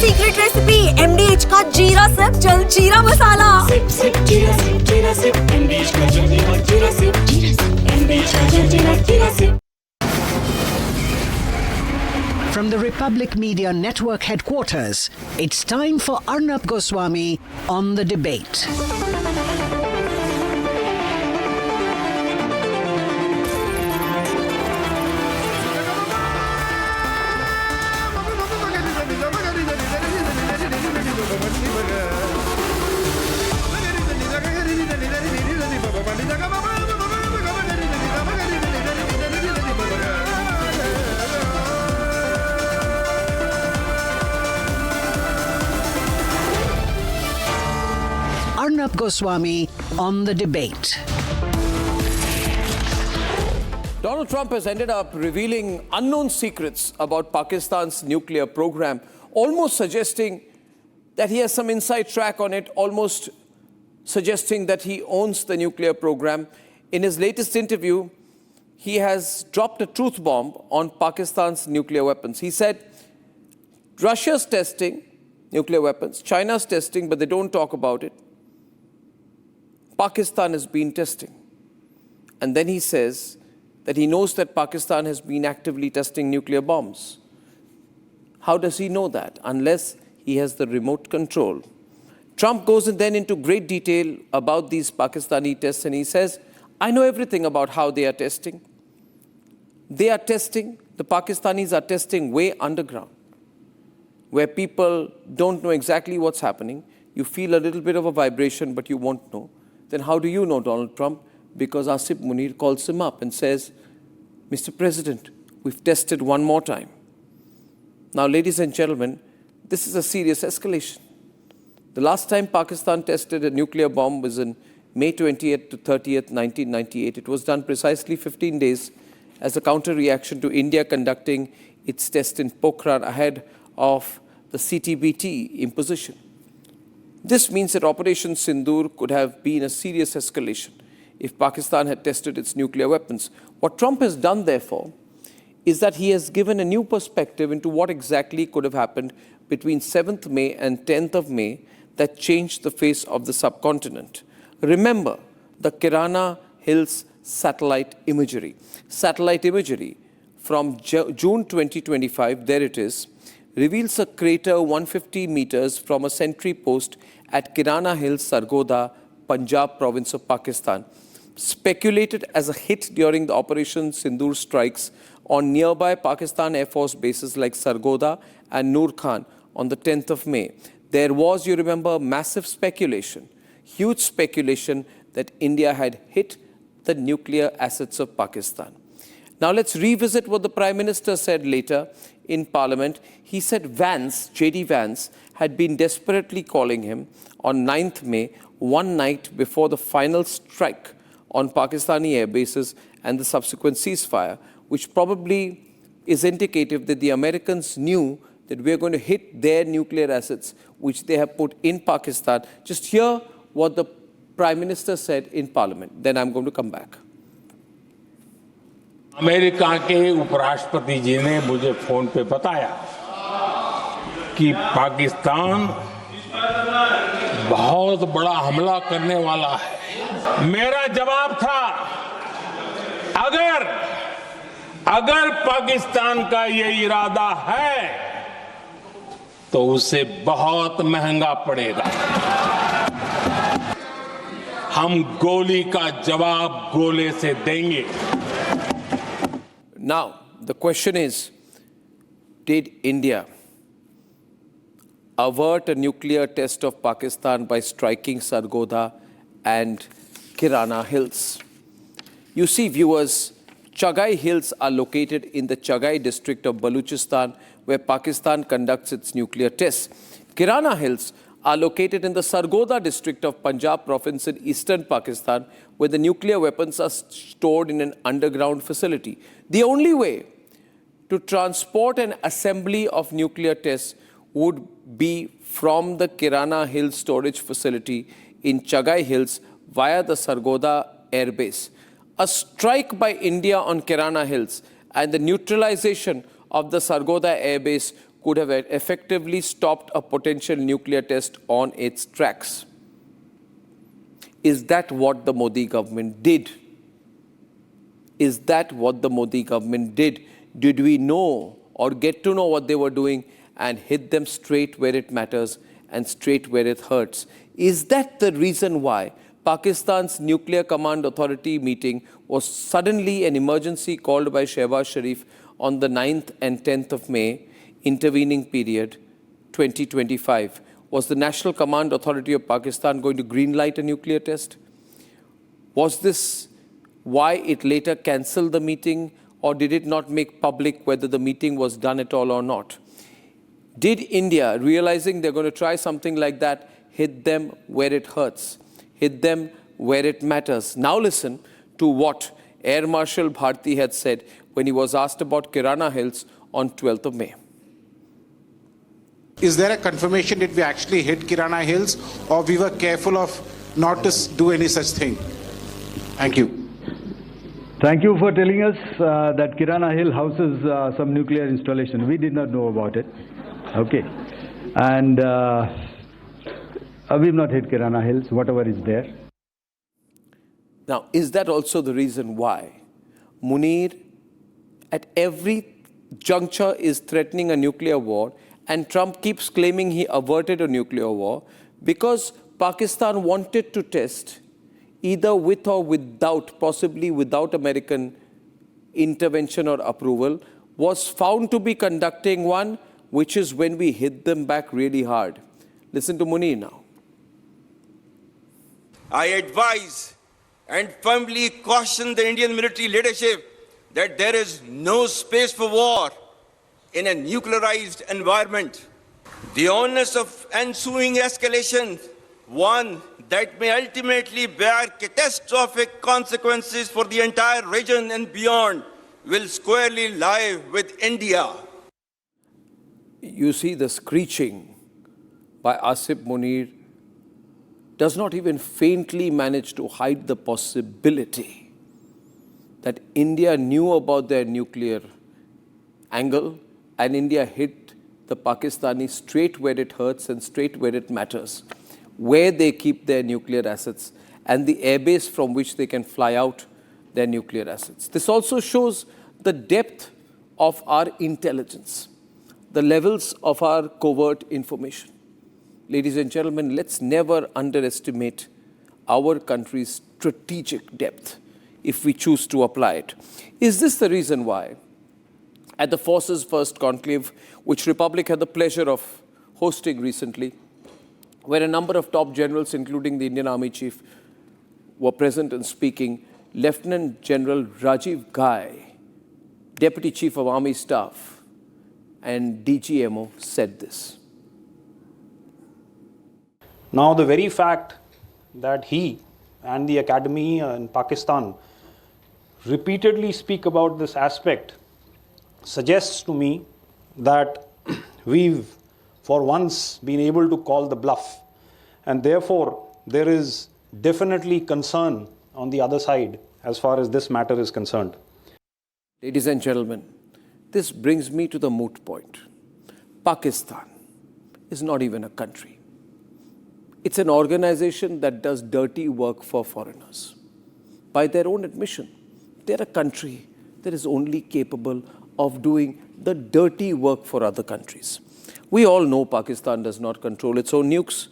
Secret recipe MDH का जीरा SIP जल जीरा मसाला। सिप सिप जीरा सिप MDH का जल जीरा सिप MDH का जल जीरा SIP. From the Republic Media Network headquarters, it's time for Arnab Goswami on the debate. Arnab Goswami on the debate. Donald Trump has ended up revealing unknown secrets about Pakistan's nuclear program, almost suggesting that he has some inside track on it, almost suggesting that he owns the nuclear program. In his latest interview, he has dropped a truth bomb on Pakistan's nuclear weapons. He said, Russia's testing nuclear weapons, China's testing, but they don't talk about it. Pakistan has been testing. And then he says that he knows that Pakistan has been actively testing nuclear bombs. How does he know that? Unless he has the remote control. Trump goes then into great detail about these Pakistani tests, and he says, I know everything about how they are testing. They are testing, the Pakistanis are testing way underground, where people don't know exactly what's happening. You feel a little bit of a vibration, but you won't know. Then how do you know Donald Trump? Because Asif Munir calls him up and says, Mr. President, we've tested one more time. Now, ladies and gentlemen, this is a serious escalation. The last time Pakistan tested a nuclear bomb was in May 20th to 30th, 1998. It was done precisely 15 days as a counter-reaction to India conducting its test in Pokhran ahead of the CTBT imposition. This means that Operation Sindoor could have been a serious escalation if Pakistan had tested its nuclear weapons. What Trump has done, therefore, is that he has given a new perspective into what exactly could have happened between 7th May and 10th of May that changed the face of the subcontinent. Remember the Kirana Hills satellite imagery. Satellite imagery from June 2025, there it is, reveals a crater 150 meters from a sentry post at Kirana Hills, Sargodha, Punjab province of Pakistan, speculated as a hit during the Operation Sindoor strikes on nearby Pakistan Air Force bases like Sargodha and Noor Khan on the 10th of May. There was, you remember, massive speculation, huge speculation that India had hit the nuclear assets of Pakistan. Now let's revisit what the Prime Minister said later in Parliament. He said Vance, J.D. Vance, had been desperately calling him on 9th May, one night before the final strike on Pakistani air bases and the subsequent ceasefire, which probably is indicative that the Americans knew that we're going to hit their nuclear assets, which they have put in Pakistan. Just hear what the Prime Minister said in Parliament. Then I'm going to come back. America के उपराष्ट्रपति जी ने मुझे phone पे बताया कि पाकिस्तान बहुत बड़ा हमला करने वाला है। मेरा जवाब था, अगर पाकिस्तान का ये इरादा है तो उसे बहुत महंगा पड़ेगा। हम गोली का जवाब गोले से देंगे। Now, the question is, did India avert a nuclear test of Pakistan by striking Sargodha and Kirana Hills? You see, viewers, Chagai Hills are located in the Chagai district of Balochistan, where Pakistan conducts its nuclear tests. Kirana Hills are located in the Sargodha district of Punjab province in eastern Pakistan, where the nuclear weapons are stored in an underground facility. The only way to transport an assembly of nuclear tests would be from the Kirana Hills storage facility in Chagai Hills via the Sargodha air base. A strike by India on Kirana Hills and the neutralization of the Sargodha air base could have effectively stopped a potential nuclear test on its tracks. Is that what the Modi government did? Is that what the Modi government did? Did we know or get to know what they were doing and hit them straight where it matters and straight where it hurts? Is that the reason why Pakistan's Nuclear Command Authority meeting was suddenly an emergency called by Shehbaz Sharif on the 9th and 10th of May, intervening period 2025? Was the National Command Authority of Pakistan going to greenlight a nuclear test? Was this why it later cancelled the meeting, or did it not make public whether the meeting was done at all or not? Did India, realizing they're going to try something like that, hit them where it hurts, hit them where it matters? Now listen to what Air Marshal Bharti had said when he was asked about Kirana Hills on 12th of May. Is there a confirmation that we actually hit Kirana Hills, or we were careful of not to do any such thing? Thank you. Thank you for telling us that Kirana Hill houses some nuclear installation. We did not know about it. Okay. And we've not hit Kirana Hills, whatever is there. Now, is that also the reason why Munir at every juncture is threatening a nuclear war, and Trump keeps claiming he averted a nuclear war? Because Pakistan wanted to test, either with or without, possibly without American intervention or approval, was found to be conducting one, which is when we hit them back really hard. Listen to Munir now. I advise and firmly caution the Indian military leadership that there is no space for war in a nuclearized environment. The onus of ensuing escalation, one that may ultimately bear catastrophic consequences for the entire region and beyond, will squarely lie with India. You see, the screeching by Asif Munir does not even faintly manage to hide the possibility that India knew about their nuclear angle, and India hit the Pakistanis straight where it hurts and straight where it matters, where they keep their nuclear assets and the airbase from which they can fly out their nuclear assets. This also shows the depth of our intelligence, the levels of our covert information. Ladies and gentlemen, let's never underestimate our country's strategic depth if we choose to apply it. Is this the reason why, at the Forces First Conclave, which Republic had the pleasure of hosting recently, where a number of top generals, including the Indian Army Chief, were present and speaking, Lieutenant General Rajiv Ghai, Deputy Chief of Army Staff and DGMO, said this. Now, the very fact that he and the academy in Pakistan repeatedly speak about this aspect suggests to me that we've for once been able to call the bluff, and therefore there is definitely concern on the other side as far as this matter is concerned. Ladies and gentlemen, this brings me to the moot point. Pakistan is not even a country. It's an organization that does dirty work for foreigners. By their own admission, they're a country that is only capable of doing the dirty work for other countries. We all know Pakistan does not control its own nukes.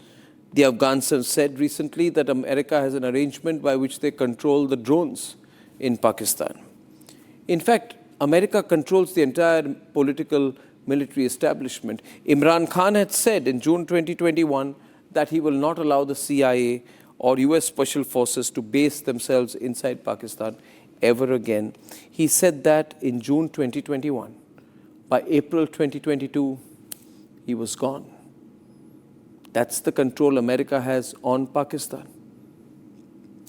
The Afghans have said recently that America has an arrangement by which they control the drones in Pakistan. In fact, America controls the entire political military establishment. Imran Khan had said in June 2021 that he will not allow the CIA or US Special Forces to base themselves inside Pakistan ever again. He said that in June 2021. By April 2022, he was gone. That's the control America has on Pakistan.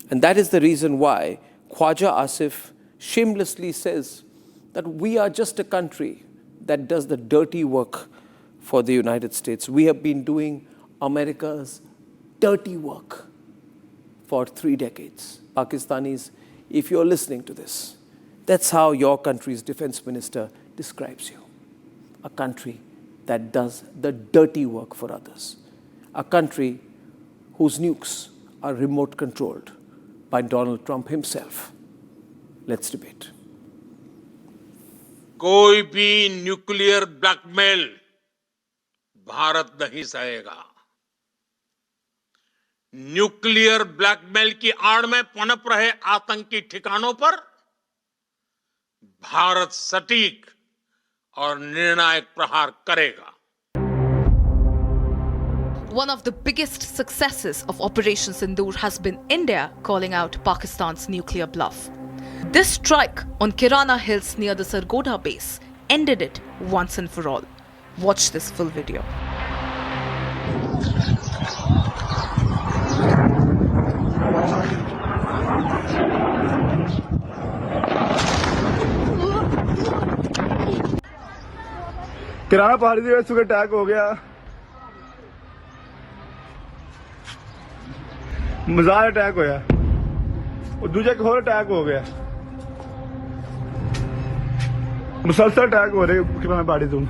And that is the reason why Khwaja Asif shamelessly says that we are just a country that does the dirty work for the United States. We have been doing America's dirty work for 3 decades. Pakistanis, if you're listening to this, that's how your country's defense minister describes you. A country that does the dirty work for others. A country whose nukes are remote controlled by Donald Trump himself. Let's debate. कोई भी nuclear blackmail Bharat नहीं सहेगा। Nuclear blackmail की आड़ में पनप रहे आतंकी ठिकानों पर भारत सटीक और निर्णायक प्रहार करेगा। One of the biggest successes of Operation Sindoor has been India calling out Pakistan's nuclear bluff. This strike on Kirana Hills near the Sargodha base ended it once and for all. Watch this full video. किराना पहाड़ी ਦੇ ਵਿੱਚ attack ਹੋ ਗਿਆ ਮਜ਼ਾਰ attack ਹੋਇਆ ਉਹ ਦੂਜਾ ਇੱਕ ਹੋਰ ਅਟੈਕ ਹੋ ਗਿਆ ਮੁਸਲਸਲ ਅਟੈਕ ਹੋ ਰਹੇ ਕਿਰਾਨਾ ਪਹਾੜੀ ਤੋਂ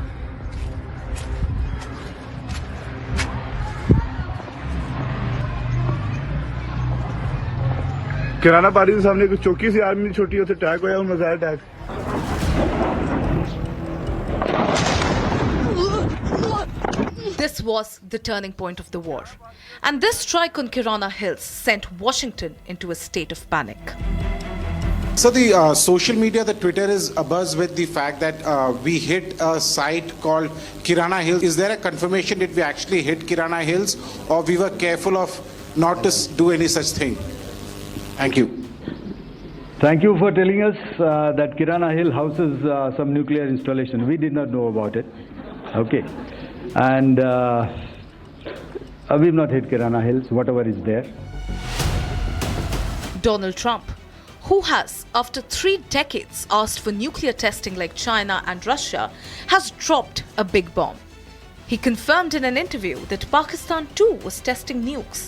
ਕਿਰਾਨਾ ਪਹਾੜੀ ਦੇ ਸਾਹਮਣੇ ਇੱਕ ਚੌਕੀ ਸੀ ਆਰਮੀ ਦੀ ਛੋਟੀ ਉੱਥੇ ਅਟੈਕ ਹੋਇਆ ਉਹ ਮਜ਼ਾਰ attack This was the turning point of the war. And this strike on Kirana Hills sent Washington into a state of panic. So the social media, the Twitter is abuzz with the fact that we hit a site called Kirana Hills. Is there a confirmation that we actually hit Kirana Hills or we were careful of not to do any such thing? Thank you. Thank you for telling us that Kirana Hill houses some nuclear installation. We did not know about it. Okay. And we've not hit Kirana Hills, whatever is there. Donald Trump, who has, after 3 decades, asked for nuclear testing like China and Russia, has dropped a big bomb. He confirmed in an interview that Pakistan too was testing nukes,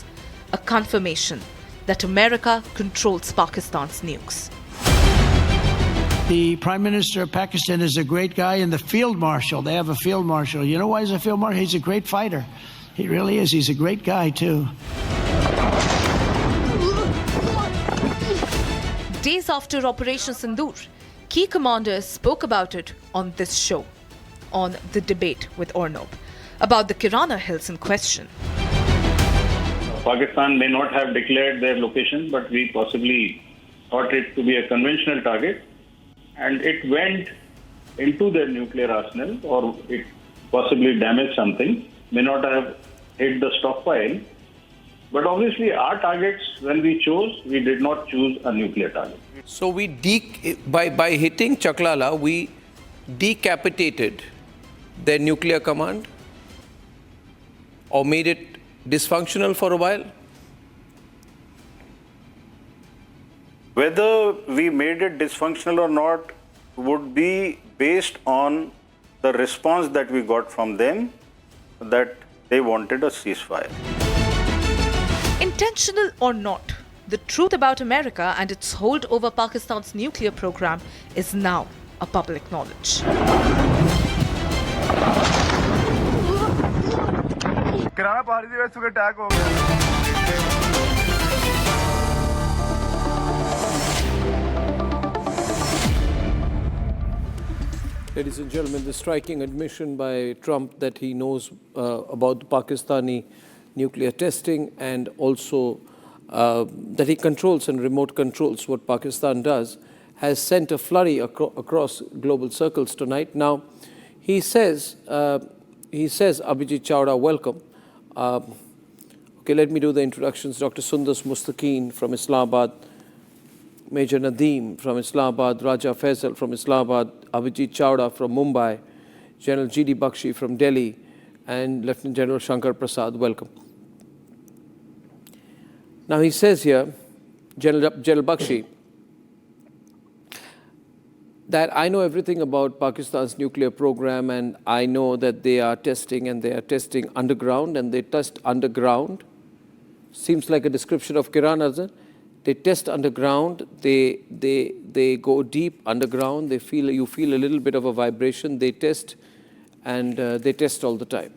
a confirmation that America controls Pakistan's nukes. The Prime Minister of Pakistan is a great guy, and the Field Marshal, they have a Field Marshal. You know why he's a Field Marshal? He's a great fighter. He really is. He's a great guy, too. Days after Operation Sindoor, key commanders spoke about it on this show, on The Debate with Arnab, about the Kirana Hills in question. Pakistan may not have declared their location, but we possibly thought it to be a conventional target. And it went into their nuclear arsenal, or it possibly damaged something, may not have hit the stockpile. But obviously our targets, when we chose, we did not choose a nuclear target. So we by hitting Chaklala, we decapitated their nuclear command or made it dysfunctional for a while? Whether we made it dysfunctional or not would be based on the response that we got from them, that they wanted a ceasefire. Intentional or not, the truth about America and its hold over Pakistan's nuclear program is now a public knowledge. ਕਿਰਾਨਾ ਪਹਾੜੀ ਦੇ ਵਿੱਚ attack ਹੋ ਗਿਆ Ladies and gentlemen, the striking admission by Trump that he knows about the Pakistani nuclear testing and also that he controls and remote controls what Pakistan does has sent a flurry across global circles tonight. Now, he says, Abhijit Chawda, welcome. Okay, let me do the introductions. Dr. Sundas Mustaqeen from Islamabad, Major Nadeem from Islamabad, Raja Faisal from Islamabad, Abhijit Chawda from Mumbai, General G.D. Bakshi from Delhi, and Lieutenant General Shankar Prasad. Welcome. Now he says here, General Bakshi, that I know everything about Pakistan's nuclear program, and I know that they are testing, and they are testing underground, and they test underground. Seems like a description of Kirana, isn't it? They test underground, they go deep underground, you feel a little bit of a vibration, they test and they test all the time.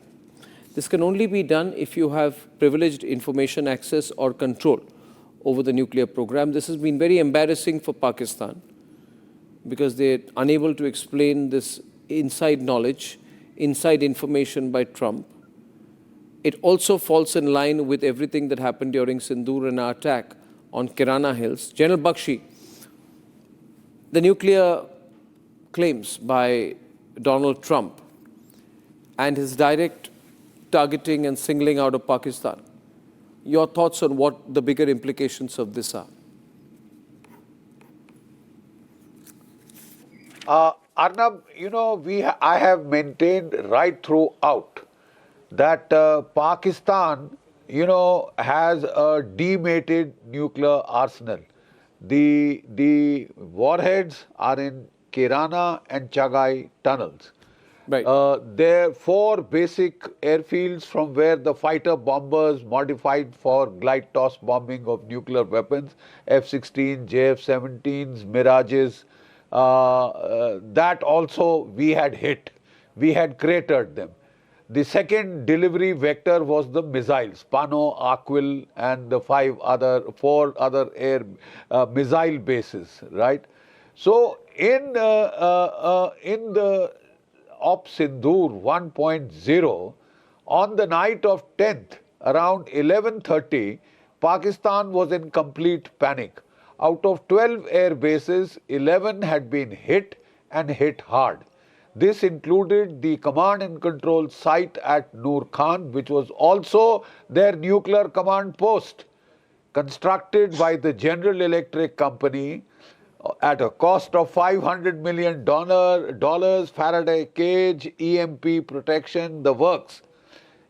This can only be done if you have privileged information access or control over the nuclear program. This has been very embarrassing for Pakistan because they're unable to explain this inside knowledge, inside information by Trump. It also falls in line with everything that happened during Sindoor and our attack on Kirana Hills. General Bakshi, the nuclear claims by Donald Trump and his direct targeting and singling out of Pakistan. Your thoughts on what the bigger implications of this are? Arnab, you know, I have maintained right throughout that Pakistan, you know, has a demated nuclear arsenal. The warheads are in Kirana and Chagai tunnels. Right. There are 4 basic airfields from where the fighter bombers modified for glide toss bombing of nuclear weapons, F-16, JF-17s, Mirages, that also we had hit. We had cratered them. The second delivery vector was the missiles, Pano, Aquil, and the 4 other air missile bases, right? So in the Op Sindoor 1.0, on the night of 10th, around 11:30, Pakistan was in complete panic. Out of 12 air bases, 11 had been hit and hit hard. This included the command and control site at Noor Khan, which was also their nuclear command post, constructed by the General Electric Company at a cost of $500 million, Faraday cage, EMP protection, the works.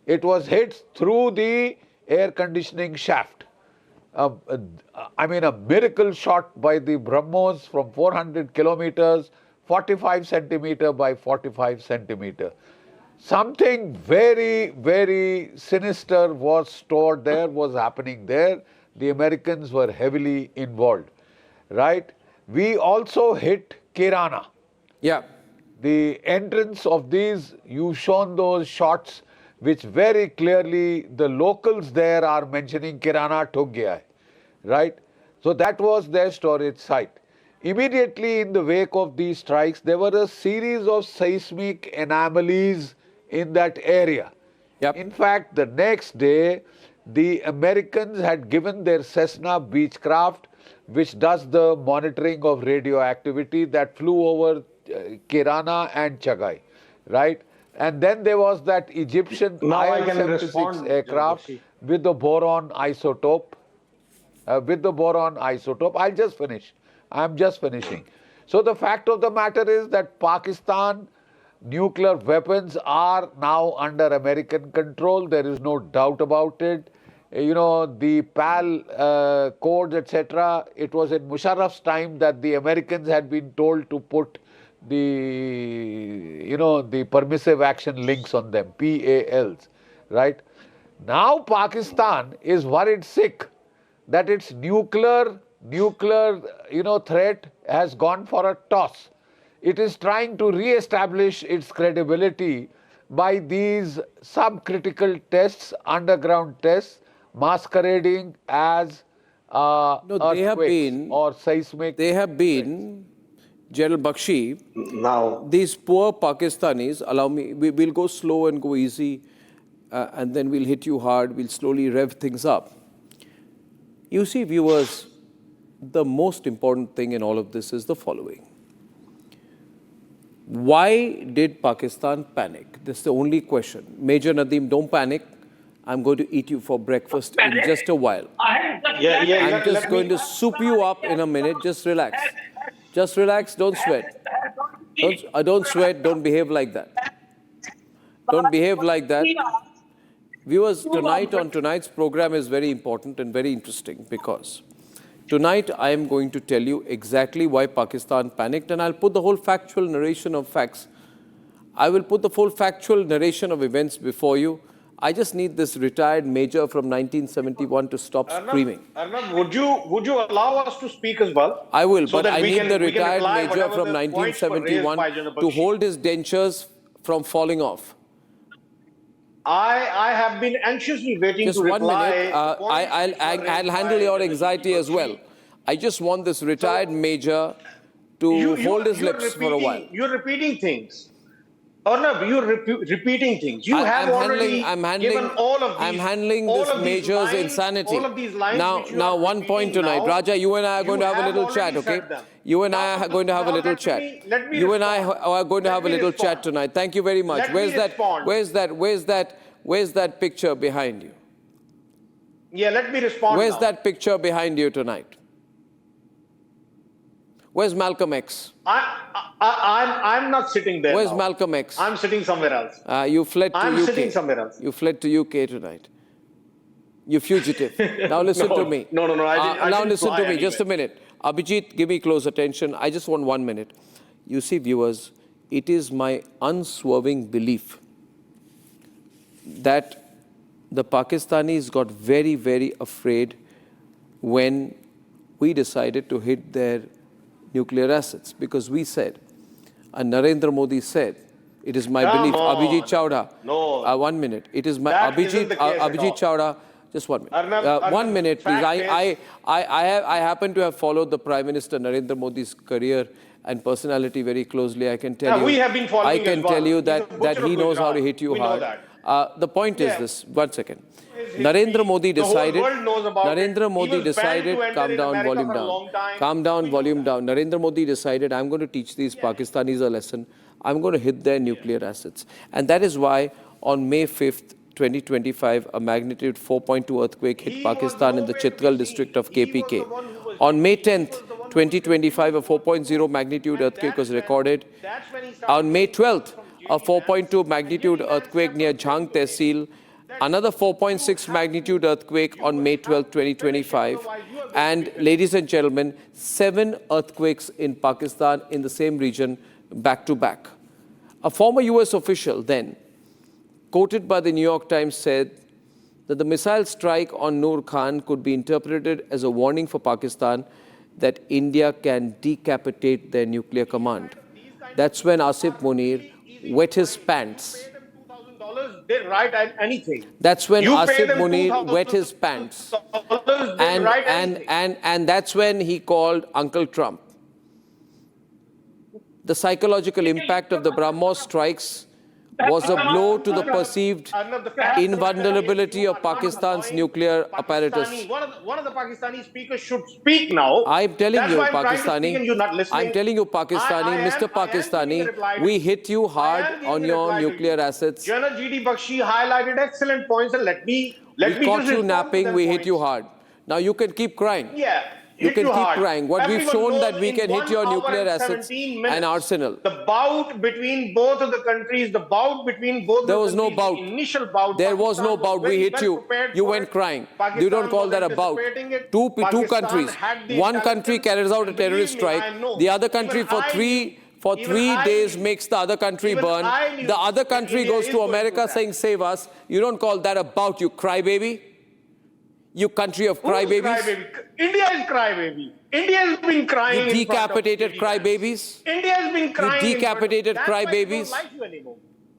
It was hit through the air conditioning shaft. I mean, a miracle shot by the BrahMos from 400 kilometers, 45 centimeter by 45 centimeter. Something very, very sinister was stored there, was happening there. The Americans were heavily involved, right? We also hit Kirana. Yeah. The entrance of these, you've shown those shots, which very clearly the locals there are mentioning Kirana took gaya hai, right? So that was their storage site. Immediately in the wake of these strikes, there were a series of seismic anomalies in that area. Yep. In fact, the next day, the Americans had given their Cessna Beechcraft, which does the monitoring of radioactivity, that flew over Kirana and Chagai, right? And then there was that Egyptian IL-76 aircraft with the boron isotope. I'll just finish. I'm just finishing. So the fact of the matter is that Pakistan nuclear weapons are now under American control. There is no doubt about it. You know, the PAL codes, etc. It was in Musharraf's time that the Americans had been told to put the permissive action links on them, PALs, right? Now Pakistan is worried sick that its nuclear threat has gone for a toss. It is trying to re-establish its credibility by these subcritical tests, underground tests, masquerading as earthquakes or seismic. They have been, General Bakshi, now these poor Pakistanis, allow me, we'll go slow and go easy, and then we'll hit you hard, we'll slowly rev things up. You see, viewers, the most important thing in all of this is the following. Why did Pakistan panic? This is the only question. Major Nadeem, don't panic. I'm going to eat you for breakfast in just a while. I'm just going to soup you up in a minute. Just relax. Just relax. Don't sweat. Don't sweat. Don't behave like that. Don't behave like that. Viewers, tonight on tonight's program is very important and very interesting because tonight I am going to tell you exactly why Pakistan panicked, and I'll put the whole factual narration of facts. I will put the full factual narration of events before you. I just need this retired major from 1971 to stop screaming. Arnab, would you allow us to speak as well? I will, so but I need the we can retired reply major from 1971 to hold his dentures from falling off? I have been anxiously waiting just to reply. Just 1 minute. I'll handle your anxiety as well. I just want this retired major to hold his lips for a while. You're repeating things. Arnab, you're repeating things. You have already given all of these. I'm handling this major's insanity. All of these lines now, one point tonight. Raja, you and I are going to have a little chat, okay? You and I are going to have a little chat. You and I are going to have a little chat tonight. Thank you very much. Where's that picture behind you? Yeah, let me respond. Where's that picture behind you tonight? Where's Malcolm X? I'm not sitting there. Where's Malcolm X? I'm sitting somewhere else. You fled to UK. I'm sitting somewhere else. You fled to UK tonight. You fugitive. Now listen to me. No. I now didn't listen to me. anyway. Just a minute. Abhijit, give me close attention. I just want 1 minute. You see, viewers, it is my unswerving belief that the Pakistanis got very, very afraid when we decided to hit their nuclear assets, because we said, and Narendra Modi said, it is my belief, Abhijit Chawda. No. 1 minute. It is my Abhijit Chawda. Just 1 minute. Arnab, 1 minute, please. I happen to have followed the Prime Minister Narendra Modi's career and personality very closely. I can tell you. We have been following I can tell you that he knows how to hit you hard. Know that. The point is this. 1 second. Narendra Modi decided. Calm down, volume down. Calm down, volume down. Narendra Modi decided, I'm going to teach these Pakistanis a lesson. I'm going to hit their nuclear assets. And that is why on May 5th, 2025, a magnitude 4.2 earthquake hit Pakistan in the Chitral district of KPK. On May 10th, 2025, a 4.0 magnitude earthquake was recorded. On May 12th, a 4.2 magnitude earthquake near Jhang Tehsil. Another 4.6 magnitude earthquake on May 12, 2025. And ladies and gentlemen, 7 earthquakes in Pakistan in the same region back to back. A former US official then, quoted by the New York Times, said that the missile strike on Noor Khan could be interpreted as a warning for Pakistan that India can decapitate their nuclear command. That's when Asif Munir wet his pants. They write anything. That's when Asif Munir wet his pants. And that's when he called Uncle Trump. The psychological impact of the BrahMos strikes was a blow to the perceived invulnerability of Pakistan's nuclear apparatus. One of the Pakistani speakers should speak now. I'm telling you, Pakistani, Mr. Pakistani, we hit you hard on your nuclear assets. General G.D. Bakshi highlighted excellent points, and let me we caught you napping, we hit you hard. Now you can keep crying. Yeah. You can keep crying. What we've shown that we can hit your nuclear assets and arsenal. The bout between both of the countries, there was no bout. Initial bout. There was no bout. We hit you. You went crying. You don't call that a bout. Two countries. One country carries out a terrorist strike. The other country for three days makes the other country burn. The other country goes to America saying, save us. You don't call that a bout, you crybaby. You country of crybabies. India is crybaby. India has been crying. You decapitated crybabies. India has been crying. You decapitated crybabies.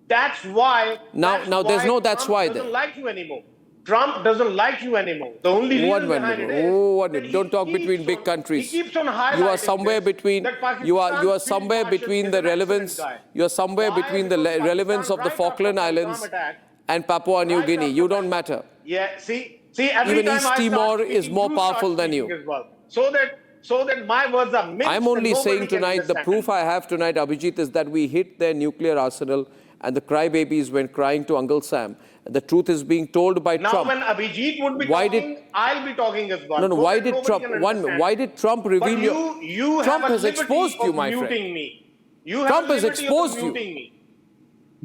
That's why. Now there's no that's why then. Trump doesn't like you anymore. Trump doesn't like you anymore. The only reason behind it is. One minute. Don't talk between big countries. He keeps on highlighting. You are somewhere between. You are somewhere between the relevance. You are somewhere between the relevance of the Falkland Islands and Papua New Guinea. You don't matter. Yeah. See, even East Timor is more powerful than you. Well. So that my words are mixed. I'm only saying tonight, the proof I have tonight, Abhijit, is that we hit their nuclear arsenal and the crybabies went crying to Uncle Sam. The truth is being told by Trump. Now when Abhijit would be talking, I'll be talking as well. No, why did Trump reveal you Trump has exposed you, my friend. Trump has exposed you.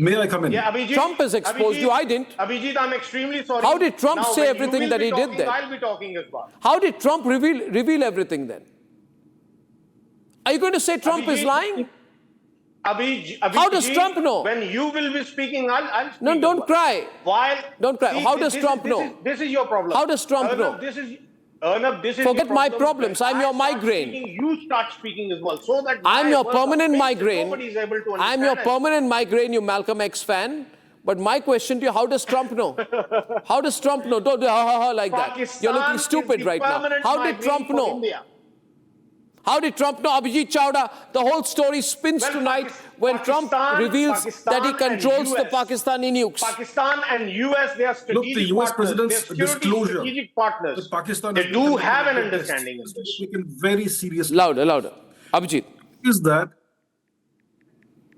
May I come in? Yeah, Abhijit, Trump has exposed you, I didn't. Abhijit, I'm extremely sorry. How did Trump say everything that he did then? I'll be talking as well. How did Trump reveal everything then? Are you going to say Trump is lying? Abhijit, how does Trump know? When you will be speaking, I'll speak. No, don't cry. While don't cry. How does Trump know? This is your problem. How does Trump know? Arnab, this is Forget the my problem. problems. I'm your migraine. You start speaking as well, so that I'm your words permanent are migraine. Nobody is able to understand. I'm your permanent migraine, you Malcolm X fan. But my question to you, how does Trump know? How does Trump know? Don't do like that. You're looking stupid right now. How did Trump know? India. How did Trump know? Abhijit Chawda, the whole story spins tonight when Trump reveals that he controls the Pakistani nukes. Pakistan and US, they are strategic Look, the US partners. president's disclosure Strategic partners. that Pakistan they do have an understanding of this. Taken very seriously. Louder. Abhijit. Is that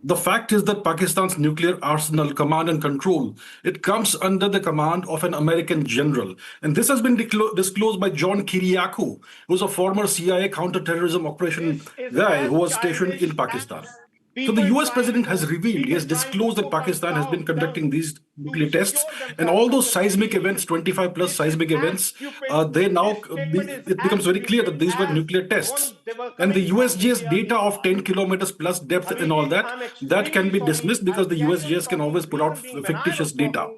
the fact is that Pakistan's nuclear arsenal command and control, it comes under the command of an American general. And this has been disclosed by John Kiriakou, who's a former CIA counterterrorism operation guy who was stationed in Pakistan. So the US president has revealed, he has disclosed that Pakistan has been conducting these nuclear tests, and all those seismic events, 25 plus seismic events, it becomes very clear that these were nuclear tests. And the USGS data of 10 kilometers plus depth and all that can be dismissed because the USGS can always put out fictitious data.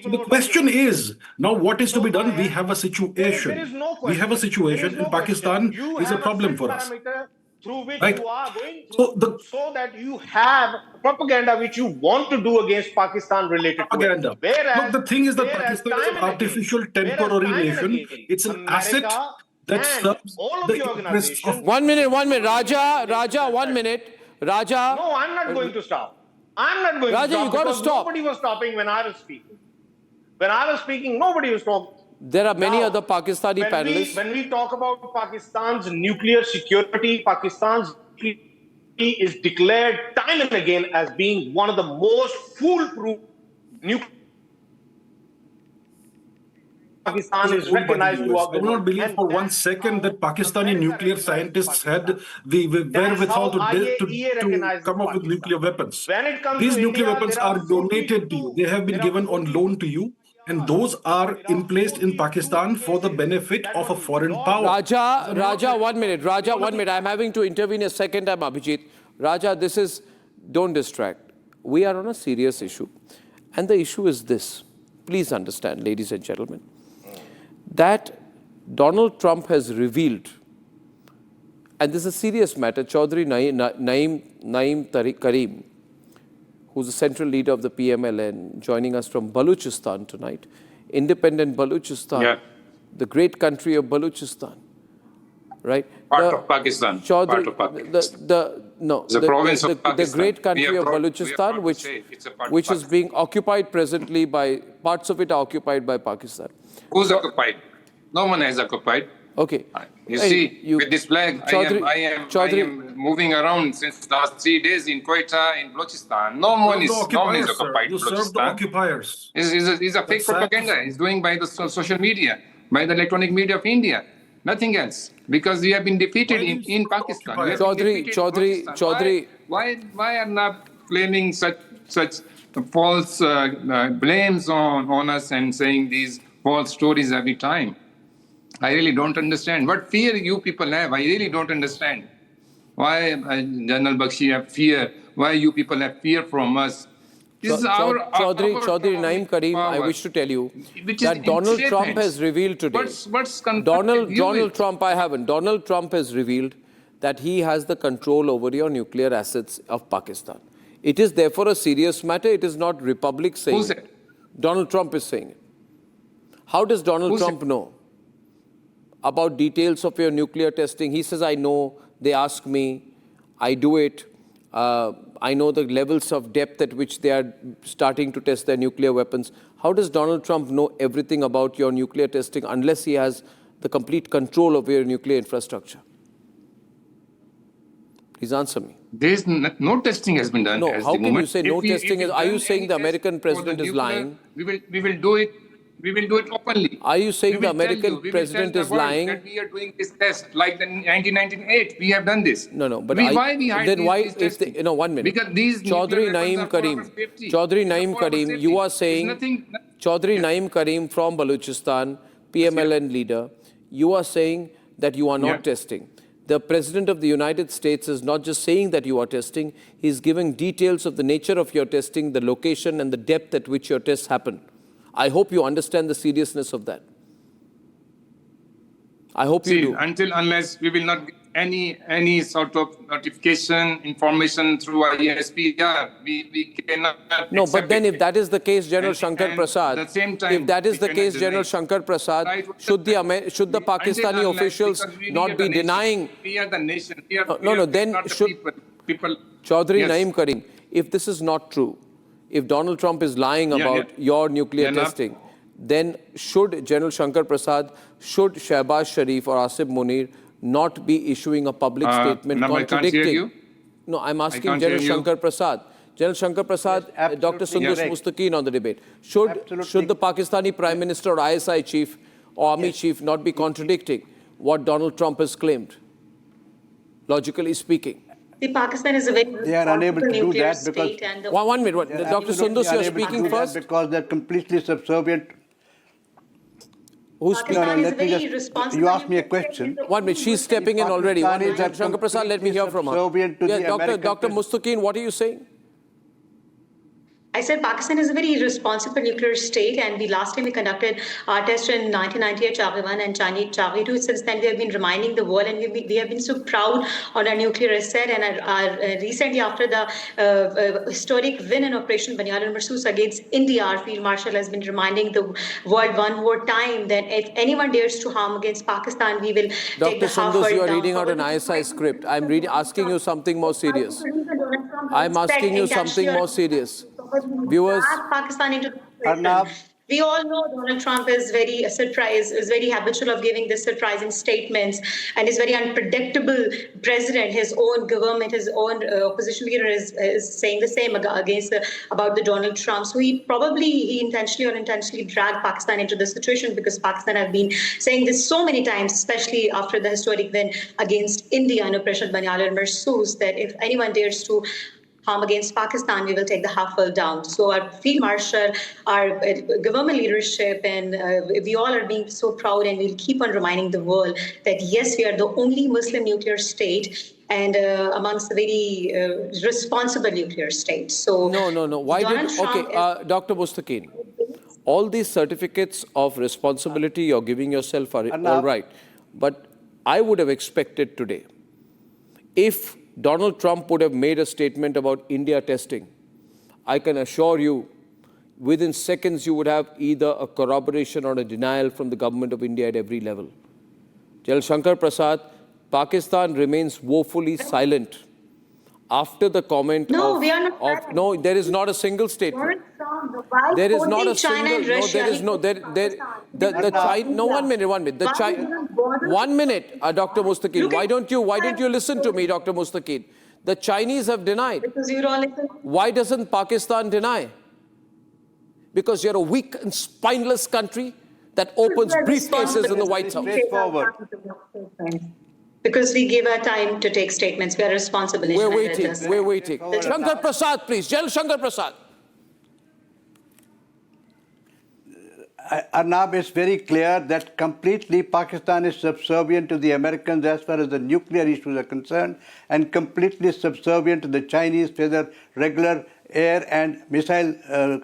So the question is, now what is to be done? We have a situation. And Pakistan is a problem for us. Through which right. You are going through, so that you have propaganda which you want to do against Pakistan related propaganda. To it. Whereas, the thing is that Pakistan is an artificial temporary nation. It's an asset that serves the interests of... One minute. Raja, 1 minute. Raja. No, I'm not going to stop. I'm not going to stop. Raja, you got to stop. Nobody was stopping when I was speaking. When I was speaking, nobody was stopping. There are many other Pakistani panelists. When we talk about Pakistan's nuclear security, Pakistan's is declared time and again as being one of the most foolproof nuclear. Pakistan is recognized throughout the world. I do not believe for 1 second that Pakistani nuclear scientists had the wherewithal to come up with nuclear weapons. These nuclear weapons are donated to you. They have been given on loan to you. And those are placed in Pakistan for the benefit of a foreign power. Raja, 1 minute. Raja, 1 minute. I'm having to intervene a second time, Abhijit. Raja, don't distract. We are on a serious issue. And the issue is this. Please understand, ladies and gentlemen, that Donald Trump has revealed, and this is a serious matter, Chaudhry Naeem Karim, who's the central leader of the PMLN, joining us from Balochistan tonight. Independent Balochistan, the great country of Balochistan, right? Part of Pakistan. The province of Pakistan. The great country of Balochistan, which is being occupied presently by, parts of it are occupied by Pakistan. Who's occupied? No one has occupied. Okay. You see, with this flag, I am moving around since last 3 days in Quetta, in Balochistan. No one is occupied. You serve the occupiers. It's a fake propaganda. It's doing by the social media, by the electronic media of India. Nothing else. Because we have been defeated in Pakistan. Chaudhry. Why are not claiming such false blames on us and saying these false stories every time? I really don't understand. What fear you people have, I really don't understand. Why General Bakshi have fear? Why you people have fear from us? This is Chaudhry Naeem Karim, I wish to tell you that Donald Trump has revealed today. Donald Trump has revealed that he has the control over your nuclear assets of Pakistan. It is therefore a serious matter. It is not Republic saying Who's it? Donald Trump is saying it. How does Donald Trump know about details of your nuclear testing? He says, I know, they ask me, I do it. I know the levels of depth at which they are starting to test their nuclear weapons. How does Donald Trump know everything about your nuclear testing unless he has the complete control of your nuclear infrastructure? Please answer me. There is no testing has been done. No, how can you say no testing? Are you saying the American president is lying? We will do it. We will do it openly. Are you saying the American president is lying? That we are doing this test like in 1998. We have done this. No, but why we hide then why this if they, 1 minute? Because these Chaudhry Naeem Karim, you are saying Chaudhry Naeem Karim from Balochistan, PMLN leader, you are saying that you are not testing. The President of the United States is not just saying that you are testing, he is giving details of the nature of your testing, the location and the depth at which your tests happen. I hope you understand the seriousness of that. I hope you do. Unless we will not get any sort of notification, information through ISPR, we cannot. No, but then if that is the case, General Shankar Prasad, at the same time, if that is the case, General Shankar Prasad, should the Pakistani officials not be denying? We are the nation. Then should people. Chaudhry Naeem Karim, if this is not true, if Donald Trump is lying about your nuclear testing, then should General Shankar Prasad, should Shehbaz Sharif or Asif Munir not be issuing a public statement contradicting? I can't hear you. No, I'm asking General Shankar Prasad. General Shankar Prasad, Dr. Sundush Mustaqeen on the debate. Should the Pakistani Prime Minister or ISI chief or Army chief not be contradicting what Donald Trump has claimed, logically speaking? Pakistan is a very they are unable to do that because one minute. Dr. Sundush, you're speaking first. Because they're completely subservient. Who's speaking? No, let me just, you asked me a question. 1 minute, she's stepping in already. Shankar Prasad, let me hear from her. Dr. Mustaqeen, what are you saying? I said Pakistan is a very irresponsible nuclear state, and last time we conducted our test in 1990 at Chaghi 1 and Chaghi 2. Since then, we have been reminding the world, and we have been so proud on our nuclear asset. And recently, after the historic win in Operation Banyal and Marsus against India, our Field Marshal has been reminding the world one more time that if anyone dares to harm against Pakistan, we will take the half Dr. Sundush, world you are down. reading out an ISI script. I'm asking you something more serious. I'm asking you something more serious. Viewers, Pakistan into Arnab. We all know Donald Trump is very is very habitual of giving these surprising statements, and is very unpredictable president. His own government, his own opposition leader is saying the same against about the Donald Trump. So he intentionally or unintentionally dragged Pakistan into this situation, because Pakistan have been saying this so many times, especially after the historic win against India in Operation Banyal and Marsus, that if anyone dares to harm against Pakistan, we will take the half world down. So our Field Marshal, our government leadership, and we all are being so proud, and we'll keep on reminding the world that yes, we are the only Muslim nuclear state, and amongst the very responsible nuclear states. So no. Why Dr. Mustaqeen, all these certificates of responsibility you're giving yourself are all right, but I would have expected today, if Donald Trump would have made a statement about India testing, I can assure you, within seconds you would have either a corroboration or a denial from the government of India at every level. General Shankar Prasad, Pakistan remains woefully silent after the comment no, there is not a single statement. There is not a single. No, there is no. The China. No, 1 minute. 1 minute, Dr. Mustaqeen. Why don't you listen to me, Dr. Mustaqeen? The Chinese have denied. Why doesn't Pakistan deny? Because you're a weak and spineless country that opens briefcases in the White House. Straightforward. Because we give our time to take statements. We are responsible. We're waiting. Shankar Prasad, please. General Shankar Prasad. Arnab, it's very clear that completely Pakistan is subservient to the Americans as far as the nuclear issues are concerned, and completely subservient to the Chinese for their regular air and missile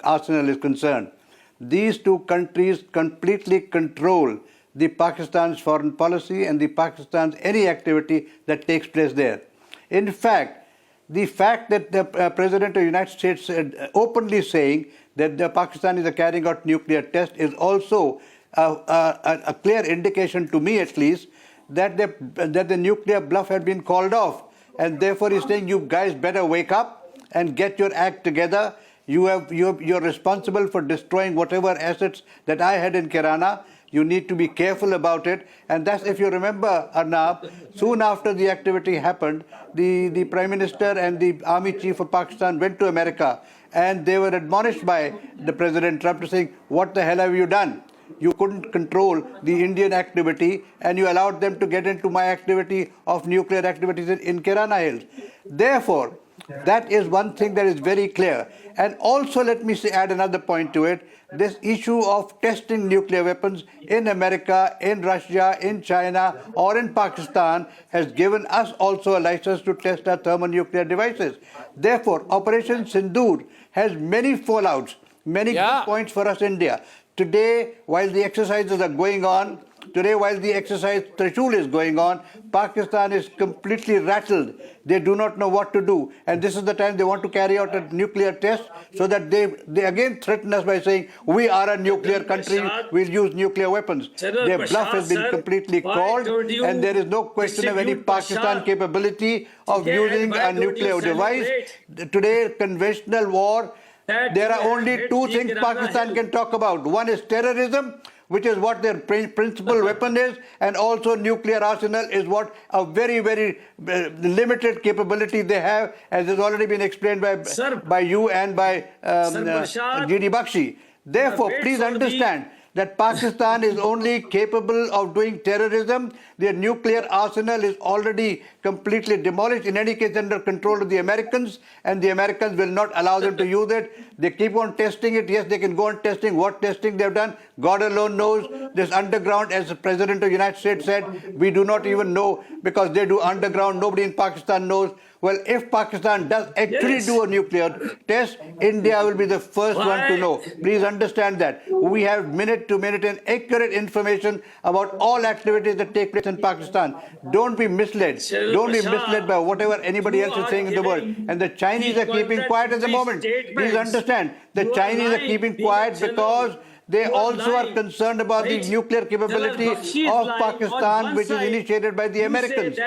arsenal is concerned. These two countries completely control the Pakistan's foreign policy and the Pakistan's any activity that takes place there. In fact, the fact that the President of the United States openly saying that the Pakistanis are carrying out nuclear tests is also a clear indication, to me at least, that the nuclear bluff had been called off. And therefore he's saying, you guys better wake up and get your act together. You're responsible for destroying whatever assets that I had in Kirana. You need to be careful about it. And that's, if you remember, Arnab, soon after the activity happened, the Prime Minister and the Army Chief of Pakistan went to America, and they were admonished by the President Trump to saying, what the hell have you done? You couldn't control the Indian activity, and you allowed them to get into my activity of nuclear activities in Kirana Hills. Therefore, that is one thing that is very clear. And also, let me add another point to it. This issue of testing nuclear weapons in America, in Russia, in China, or in Pakistan has given us also a license to test our thermonuclear devices. Therefore, Operation Sindoor has many fallouts, many good points for us, India. Today, while the exercises are going on, Today, while the exercise Trishul is going on, Pakistan is completely rattled. They do not know what to do. And this is the time they want to carry out a nuclear test so that they again threaten us by saying, we are a nuclear country, we'll use nuclear weapons. Their bluff has been completely called, and there is no question of any Pakistan capability of using a nuclear device. Today, conventional war, there are only two things Pakistan can talk about. One is terrorism, which is what their principal weapon is, and also nuclear arsenal is what a very, very limited capability they have, as has already been explained by you and by G.D. Bakshi. Therefore, please understand that Pakistan is only capable of doing terrorism. Their nuclear arsenal is already completely demolished, in any case under control of the Americans, and the Americans will not allow them to use it. They keep on testing it. Yes, they can go on testing. What testing they've done, God alone knows. This underground, as the President of the United States said, we do not even know, because they do underground. Nobody in Pakistan knows. Well, if Pakistan does actually do a nuclear test, India will be the first one to know. Please understand that. We have minute-to-minute and accurate information about all activities that take place in Pakistan. Don't be misled. Don't be misled by whatever anybody else is saying in the world. And the Chinese are keeping quiet at the moment. Please understand, the Chinese are keeping quiet because they also are concerned about the nuclear capability of Pakistan, which is initiated by the Americans.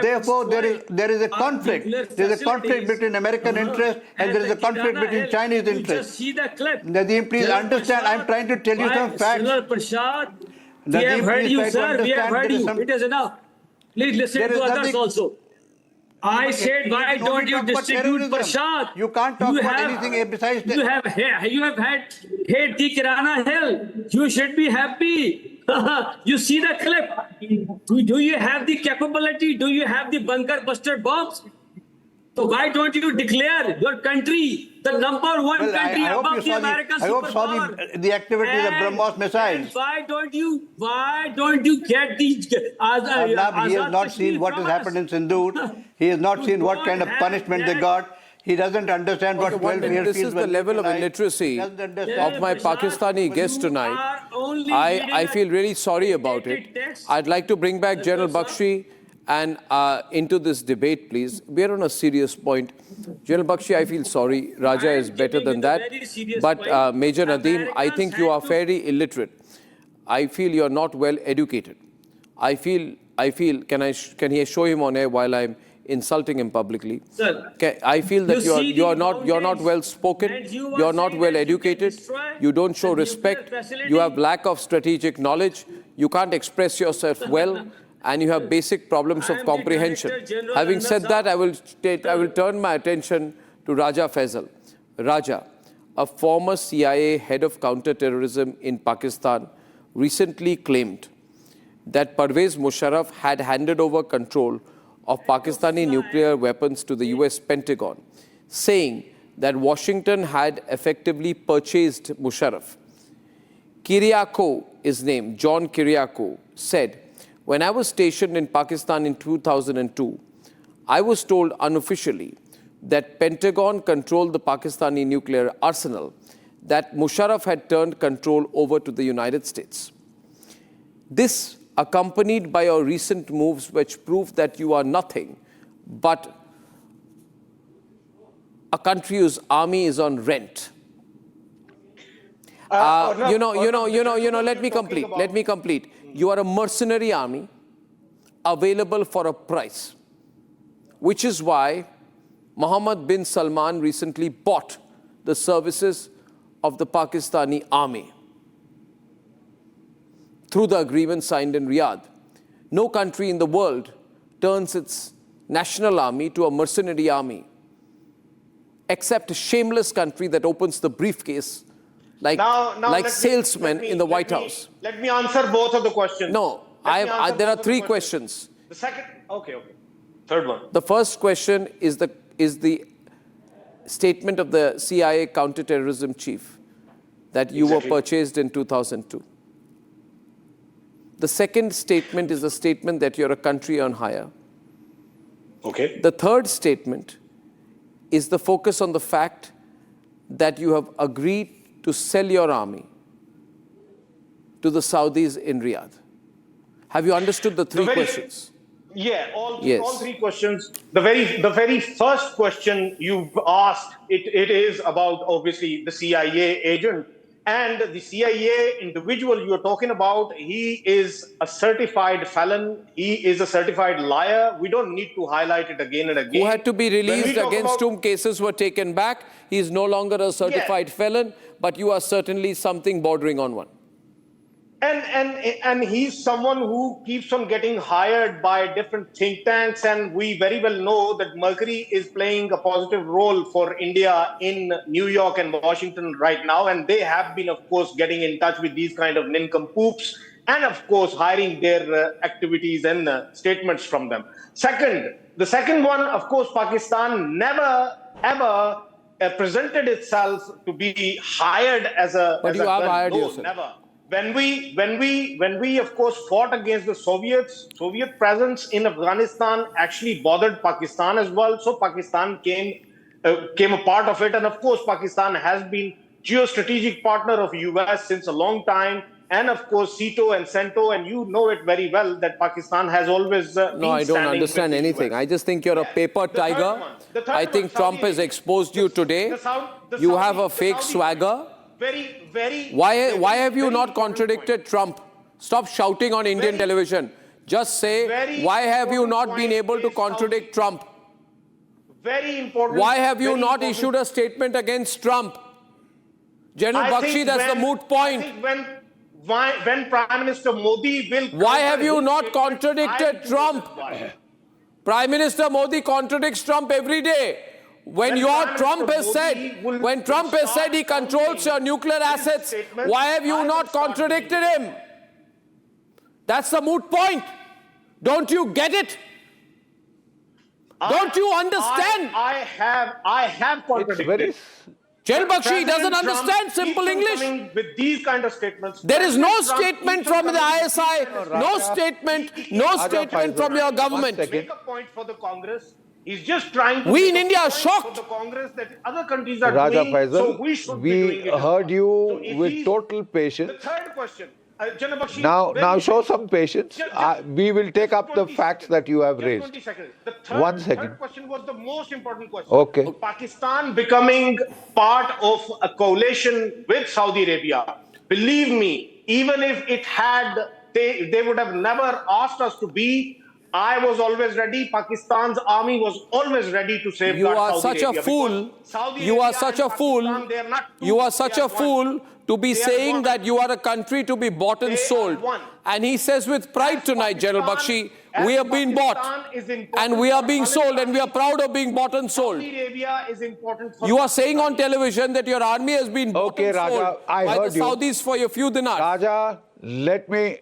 Therefore, there is a conflict. There is a conflict between American interest and there is a conflict between Chinese interest. Nadeem, please understand, I'm trying to tell you some facts. We have heard you, sir. We have heard you. It is enough. Please listen to others also. I said, why don't you distribute Prashad? You can't talk about anything besides that. You have had hate the Kirana Hill. You should be happy. You see the clip. Do you have the capability? Do you have the bunker buster bombs? So why don't you declare your country the number one country above the American superpower? I hope you saw the activities of BrahMos missiles. Why don't you get these? Arnab, he has not seen what has happened in Sindoor. He has not seen what kind of punishment they got. He doesn't understand what 12 years This is the level of illiteracy of my Pakistani guest tonight. I feel really sorry about it. I'd like to bring back General Bakshi and into this debate, please. We're on a serious point. General Bakshi, I feel sorry. Raja is better than that. But Major Nadeem, I think you are fairly illiterate. I feel you're not well educated. I feel, can he show him on air while I'm insulting him publicly? Sir, I feel that you're not well spoken, you're not well educated, you don't show respect, you have lack of strategic knowledge, you can't express yourself well, and you have basic problems of comprehension. Having said that, I will turn my attention to Raja Faisal. Raja, a former CIA head of counterterrorism in Pakistan, recently claimed that Pervez Musharraf had handed over control of Pakistani nuclear weapons to the US Pentagon, saying that Washington had effectively purchased Musharraf. Kiriakou is named, John Kiriakou, said, when I was stationed in Pakistan in 2002, I was told unofficially that Pentagon controlled the Pakistani nuclear arsenal, that Musharraf had turned control over to the United States. This accompanied by your recent moves which prove that you are nothing but a country whose army is on rent. Let me complete. You are a mercenary army available for a price, which is why Mohammed bin Salman recently bought the services of the Pakistani army through the agreement signed in Riyadh. No country in the world turns its national army to a mercenary army, except a shameless country that opens the briefcase like salesmen in the White House. Let me answer both of the questions. No, there are three questions. The second, okay. Third one. The first question is the statement of the CIA counterterrorism chief that you were purchased in 2002. The second statement is a statement that you're a country on hire. Okay. The third statement is the focus on the fact that you have agreed to sell your army to the Saudis in Riyadh. Have you understood the three questions? Yeah, all Yes. three questions. The very first question you've asked, it is about obviously the CIA agent. And the CIA individual you're talking about, he is a certified felon. He is a certified liar. We don't need to highlight it again and again. Who had to be released, against whom cases were taken back. He is no longer a certified felon, but you are certainly something bordering on one. And he's someone who keeps on getting hired by different think tanks, and we very well know that Mercury is playing a positive role for India in New York and Washington right now, and they have been, of course, getting in touch with these kind of nincompoops and, of course, hiring their activities and statements from them. The second one, of course, Pakistan never, ever presented itself to be hired as a... But you have hired yourself. Never. When we of course fought against the Soviet presence in Afghanistan actually bothered Pakistan as well. So Pakistan came a part of it, and of course Pakistan has been geostrategic partner of US since a long time, and of course CETO and CENTO, and you know it very well that Pakistan has always No, I don't understand anything. I just think you're a paper tiger. I think Trump has exposed you today. You have a fake swagger. Why have you not contradicted Trump? Stop shouting on Indian television. Just say, why have you not been able to contradict Trump? Very important. Why have you not issued a statement against Trump? General Bakshi, that's the moot point. When Prime Minister Modi will... Why have you not contradicted Trump? Prime Minister Modi contradicts Trump every day. When Trump has said he controls your nuclear assets, why have you not contradicted him? That's the moot point. Don't you get it? Don't you understand? I have contradicted. General Bakshi doesn't understand simple English. With these kind of statements, there is no statement from the ISI, no statement from your government. Make a point for the Congress. He's just trying to... We in India are shocked. ...for the Congress that other countries are Raja doing, Faisal, so we should be doing it. Heard you with total patience. The third question. Bakshi, now show some patience. We will take up the facts that you have raised. 20 seconds. The third question was the most important question. Okay. Pakistan becoming part of a coalition with Saudi Arabia. Believe me, even if it had, they would have never asked us to be. I was always ready. Pakistan's army was always ready to safeguard You are Saudi such Arabia, a fool. You are such a fool. You are such a fool to be saying that you are a country to be bought and sold. And he says with pride tonight, General Bakshi, we have been bought and we are being sold, and we are proud of being bought and sold. Saudi Arabia is important for... You are saying on television that your army has been bought and Raja, sold by the Saudis for a few dinars. Raja, let me...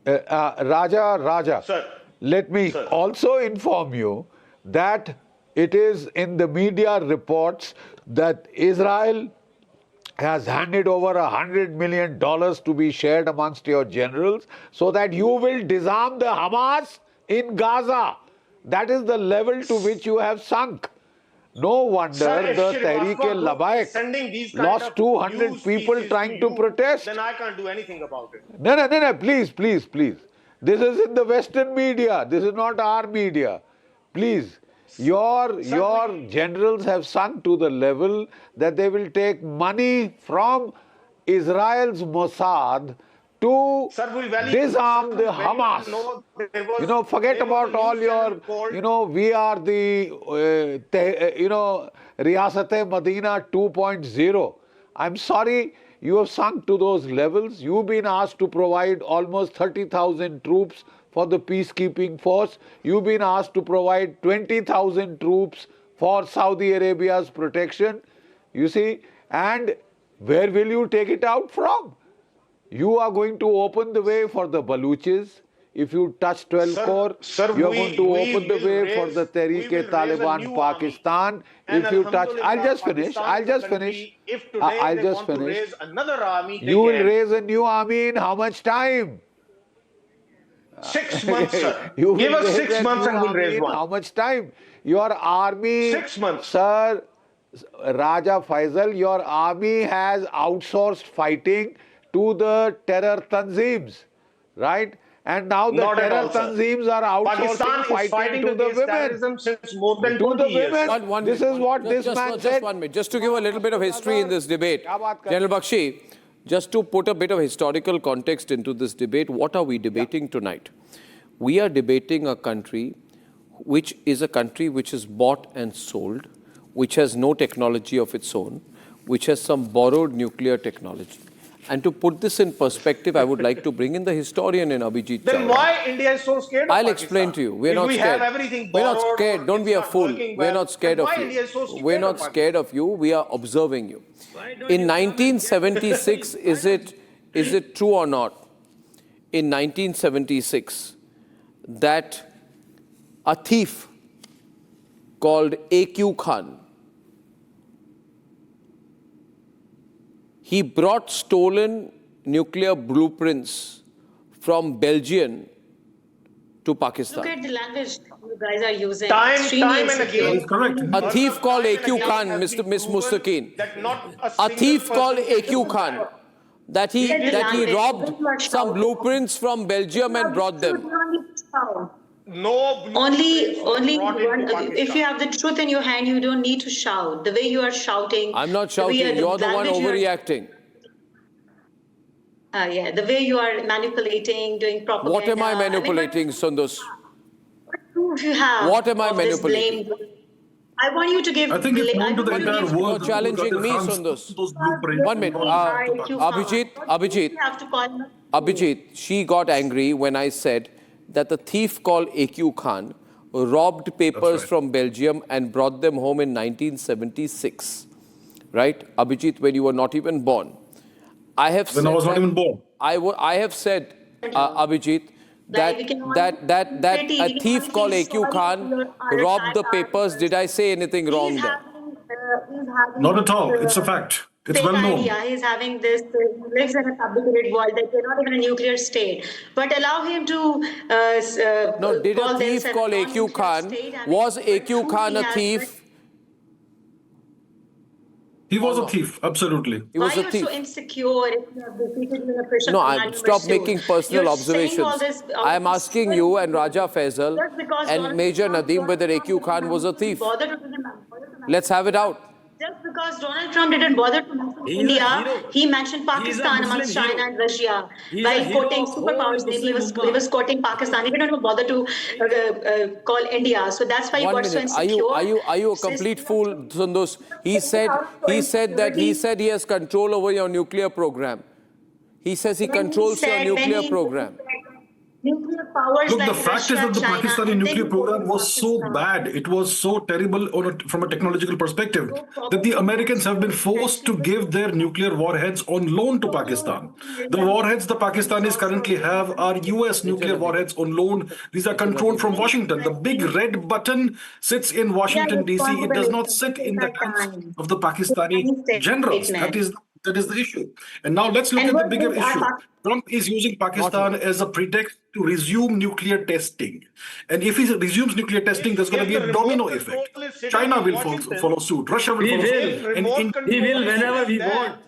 Raja, Sir. Let me also inform you that it is in the media reports that Israel has handed over $100 million to be shared amongst your generals so that you will disarm the Hamas in Gaza. That is the level to which you have sunk. No wonder the Tehreek-e-Labbaik lost 200 people trying to protest. Then I can't do anything about it. No, please. This is in the Western media. This is not our media. Please. Your generals have sunk to the level that they will take money from Israel's Mossad to disarm the Hamas. Forget about all your, we are the, Riyasat-e Madina 2.0. I'm sorry, you have sunk to those levels. You've been asked to provide almost 30,000 troops for the peacekeeping force. You've been asked to provide 20,000 troops for Saudi Arabia's protection. You see, and where will you take it out from? You are going to open the way for the Baluchis. If you touch 12 core, you are going to open the way for the Tehreek-e-Taliban Pakistan. If you touch, I'll just finish. You will raise a new army in how much time? 6 months, sir. Give us 6 months and we'll raise one. How much time? Your army... 6 months. Sir, Raja Faisal, your army has outsourced fighting to the terror tanzeems. right? And now the Not at terror all, sir. tanzeems are Pakistan outsourcing is fighting to the against women. terrorism since more than To 20 the years. women. This is what this man said. Just 1 minute. Just to give a little bit of history in this debate. General Bakshi, just to put a bit of historical context into this debate, what are we debating tonight? We are debating a country which is bought and sold, which has no technology of its own, which has some borrowed nuclear technology. And to put this in perspective, I would like to bring in the historian in Abhijit Then Chawla. why India is so scared of I'll Pakistan? explain to you. We're If not we scared. have everything We're not borrowed scared. or Don't be a it's not fool. working We're well, not scared then of why India is so you. scared We're of not Pakistan? scared of you. We are observing you. In 1976, is it true or not? In 1976, that a thief called A.Q. Khan, he brought stolen nuclear blueprints from Belgium to Pakistan. Look at the language you guys are using. Time Extremely and again. insecure. Correct. A thief called A.Q. Khan, Miss Mustaqeen. That not A thief single called person A.Q. can Khan, do that he language. robbed some blueprints from Belgium and brought them. No Only brought into one. If Pakistan. you have the truth in your hand, you don't need to shout. The way you are shouting. I'm not the way shouting. You're the one language you are- overreacting. Yeah, the way you are manipulating, doing propaganda. What am I mean, manipulating, Sundus? what proof you have What am I of this manipulating? blame? I want you to give. I think it's I known to the want you entire give- world. You're challenging me, Sundus. Those blueprints. 1 minute. Abhijit, You have to call him. Abhijit, she got angry when I said that the thief called A.Q. Khan robbed papers from Belgium and brought them home in 1976. Right? Abhijit, when you were not even born. I have When I was not even born. I have said, Abhijit, that a thief called A.Q. Khan robbed the papers. Did I say anything wrong there? Not at all. It's a fact. It's Fake well known. idea. He's having this. He lives in a fabricated world that they're not even a nuclear state. But allow him to. No, did call a this thief a call A.Q. non-nuclear Khan? state. I mean, Was what A.Q. proof Khan he a has? thief? He was a thief, absolutely. He was Why a you're thief. so insecure if you have defeated me in a pressure No, command stop number two? making personal You're saying all observations. this I am asking you and Raja Faisal Just because and Donald Major Trump- Nadeem whether Donald A.Q. Trump Khan was a didn't thief. bother to Let's have it out. Just because Donald Trump didn't bother to mention He's a India, hero. he mentioned Pakistan Muslim amongst hero. China and Russia. He's a By hero quoting of whole superpowers name, he Muslim was quoting Pakistan. He didn't even bother to call India. So that's why he 1 got so minute. insecure. Are you a complete fool, Sundus? He said he has control over your nuclear program. He says he controls your nuclear program. Nuclear powers Look, like the fact Russia, is that the China, Pakistani they nuclear go program to was so Pakistan. bad, it was so terrible from a technological perspective, that the Americans have been forced to give their nuclear warheads on loan to Pakistan. The warheads the Pakistanis currently have are US nuclear warheads on loan. These are controlled from Washington. The big red button sits in Washington, D.C. It does not sit in the hands of the Pakistani generals. That is the issue. And now let's look at the bigger issue. Trump is using Pakistan as a pretext to resume nuclear testing. And if he resumes nuclear testing, there's going to be a domino effect. China will follow suit. Russia will follow suit. And He will whenever we want.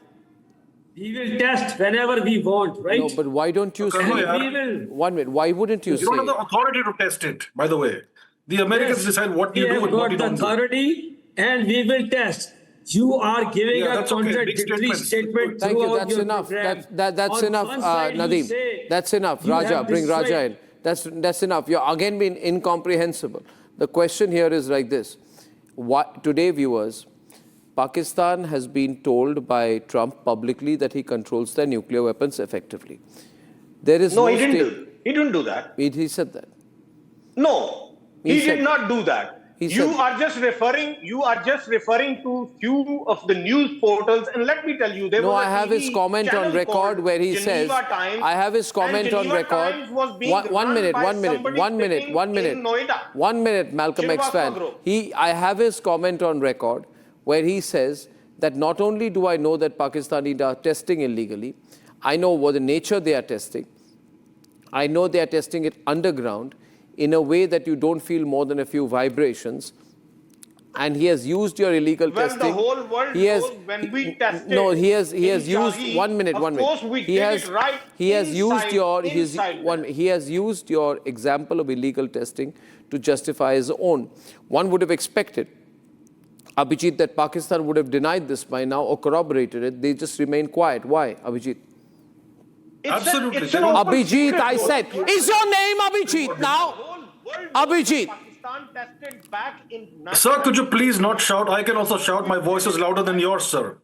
He will test whenever we want, right? No, but why don't you say? We will. 1 minute. Why wouldn't you You don't have say? the authority to test it, by the way. The Americans decide what you do and what you got don't the do. authority and we will test. You are giving Yeah, a that's okay. Big contradictory statement. Thank you. throughout That's your enough. program. That's On enough, one side you Nadeem. say That's enough. you Raja, have bring this Raja right. in. That's enough. You're again being incomprehensible. The question here is like this. Today, viewers, Pakistan has been told by Trump publicly that he controls their nuclear weapons effectively. There is No, he didn't do that. He said that. No, he did not do that. You are just referring to few of the news portals, and let me tell you, there No, was I have his comment on record where he says, I have his comment on record. 1 minute, Malcolm X fan. I have his comment on record where he says that not only do I know that Pakistanis are testing illegally, I know what the nature they are testing. I know they are testing it underground in a way that you don't feel more than a few vibrations. and he has used your illegal testing. The whole world knows when we tested. No, he has used Shahi, 1 minute. Of course, we did it right. He has used your example of illegal testing to justify his own. One would have expected, Abhijit, that Pakistan would have denied this by now or corroborated it. They just remain quiet. Why, Abhijit? Absolutely. Abhijit, I said. Is your name Abhijit now? Abhijit. Sir, could you please not shout? I can also shout. My voice is louder than yours, sir.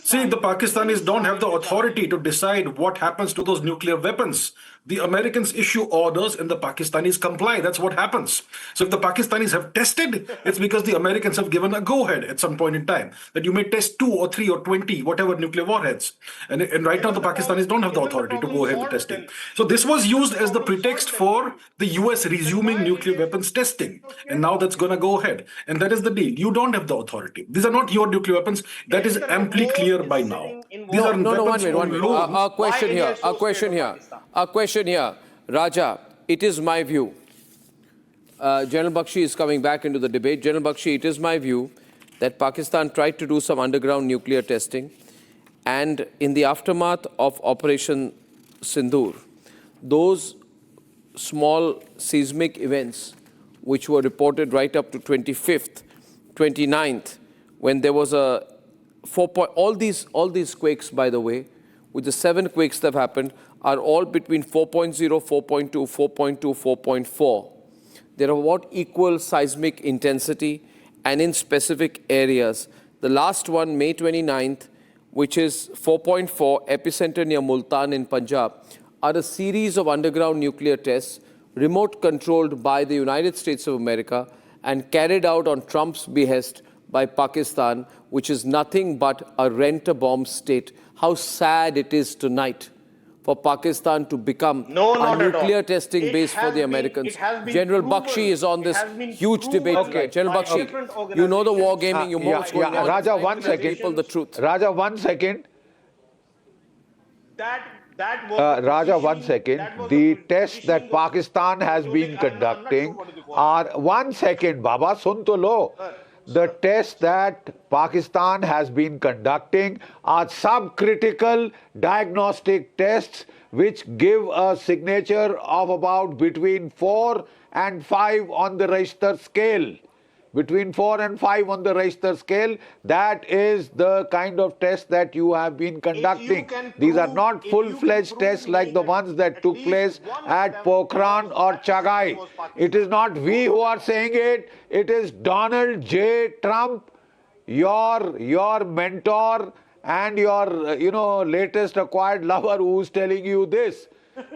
See, the Pakistanis don't have the authority to decide what happens to those nuclear weapons. The Americans issue orders and the Pakistanis comply. That's what happens. So if the Pakistanis have tested, it's because the Americans have given a go-ahead at some point in time that you may test 2 or 3 or 20, whatever nuclear warheads. And right now the Pakistanis don't have the authority to go ahead with testing. So this was used as the pretext for the US resuming nuclear weapons testing. And now that's going to go ahead. And that is the deal. You don't have the authority. These are not your nuclear weapons. That is amply clear by now. These are one minute. A question here. Raja, it is my view. General Bakshi is coming back into the debate. General Bakshi, it is my view that Pakistan tried to do some underground nuclear testing, and in the aftermath of Operation Sindoor, those small seismic events which were reported right up to 25th, 29th, when there was a all these quakes, by the way, with the 7 quakes that have happened, are all between 4.0, 4.2, 4.2, 4.4. They're of what equal seismic intensity and in specific areas. The last one, May 29th, which is 4.4, epicenter near Multan in Punjab, are a series of underground nuclear tests, remote controlled by the United States of America and carried out on Trump's behest by Pakistan, which is nothing but a rent-a-bomb state. How sad it is tonight for Pakistan to become a nuclear testing base for the Americans. General Bakshi is on this huge debate. Okay. General Bakshi, you know the war gaming, you know what's going on. Raja, 1 second. People the truth. Raja, 1 second. Raja, 1 second. The tests that Pakistan has been conducting are 1 second. Baba, sun to lo. The tests that Pakistan has been conducting are subcritical diagnostic tests which give a signature of about between 4 and 5 on the Richter scale. Between 4 and 5 on the Richter scale, that is the kind of test that you have been conducting. These are not full-fledged tests like the ones that took place at Pokhran or Chagai. It is not we who are saying it. It is Donald J. Trump, your mentor and your latest acquired lover who's telling you this.